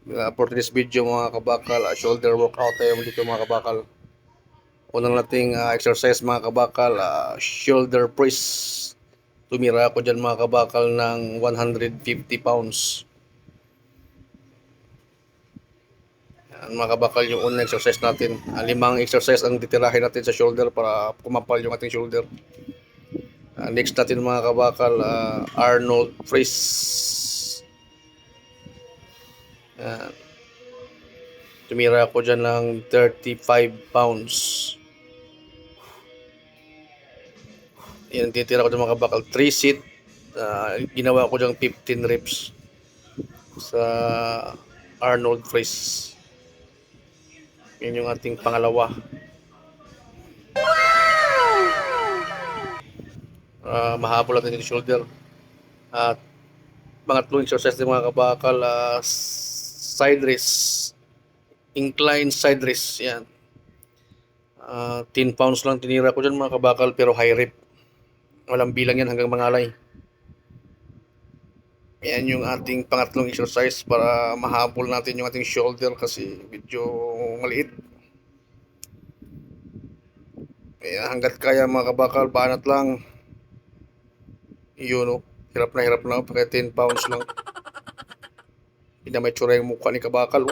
For this video mga kabakal, shoulder workout tayo dito mga kabakal. Unang nating exercise mga kabakal, shoulder press. Tumira ako dyan mga kabakal ng 150 pounds. Yan, mga kabakal yung unang exercise natin. 5 exercise ang titirahin natin sa shoulder para kumapal yung ating shoulder. Next natin mga kabakal, Arnold press. Yan. Tumira ako dyan ng 35 pounds. Yan, titira ko dyan mga kabakal. 3 set. Ginawa ko dyan 15 reps sa Arnold press. Yan yung ating pangalawa. Mahabol natin yung shoulder. At pangatlong exercise din mga kabakal, side raise. Incline side raise. Yan. 10 pounds lang tinira ko dyan mga kabakal, pero high rep. Walang bilang yan hanggang mangalay. Yan yung ating pangatlong exercise para mahabol natin yung ating shoulder kasi medyo maliit. Kaya hanggat kaya mga kabakal, banat lang. Yun o, hirap na pagka 10 pounds lang. Pinamitsura yung mukha ni kabakal o.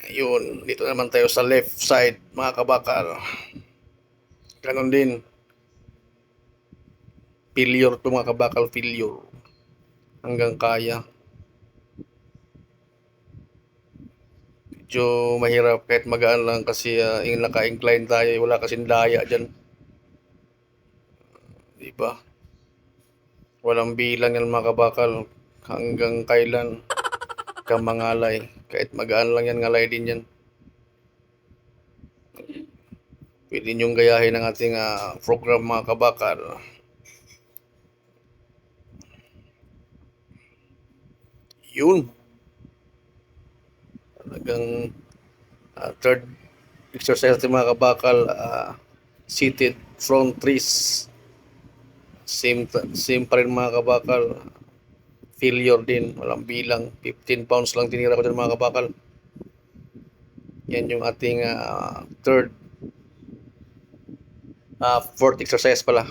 Ayun, dito naman tayo sa left side mga kabakal. Ganon din. Failure to mga kabakal, failure. Hanggang kaya. Medyo mahirap kahit magaan lang kasi yung naka-incline tayo, wala kasing daya dyan. Diba? Walang bilang yan mga kabakal. Hanggang kailan ka mangalay. Kahit magaan lang yan, ngalay din yan. Pwede nyong gayahin ang ating program mga kabakal. Yun. Talagang third exercise natin mga kabakal, seated front raise. Same pa rin mga kabakal. Failure din, walang bilang. 15 pounds lang tinira ko dyan mga kabakal. Yan yung ating fourth exercise pala.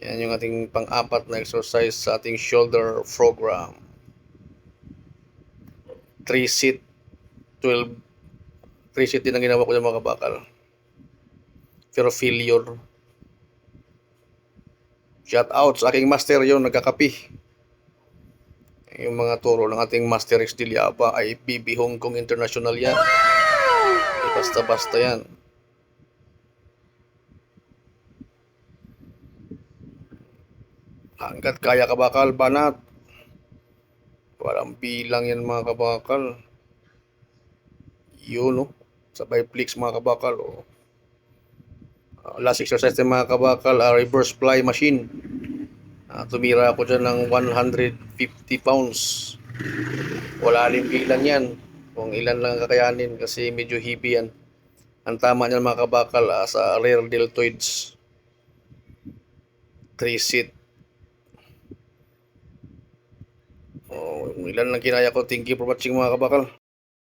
Yan yung ating pang-apat na exercise sa ating shoulder program. 3 set 12 3 set din ang ginawa ko dyan mga kabakal, pero failure. Shout out sa aking master yon, nagkakapi. Yung mga turo ng ating Master X Dilyaba ay BB Hong Kong International yan. Hindi basta-basta yan. Hanggat kaya kabakal, banat. Walang bilang yan mga kabakal. Yun no. Sabay flex mga kabakal. Last exercise ng mga kabakal, reverse fly machine. Tumira ako dyan ng 150 pounds. Wala rin bilang yan. Kung ilan lang kakayanin kasi medyo heavy yan. Ang tama niyan mga kabakal sa rear deltoids. 3 set. Ilan lang kinaya ko. Thank you for watching mga kabakal.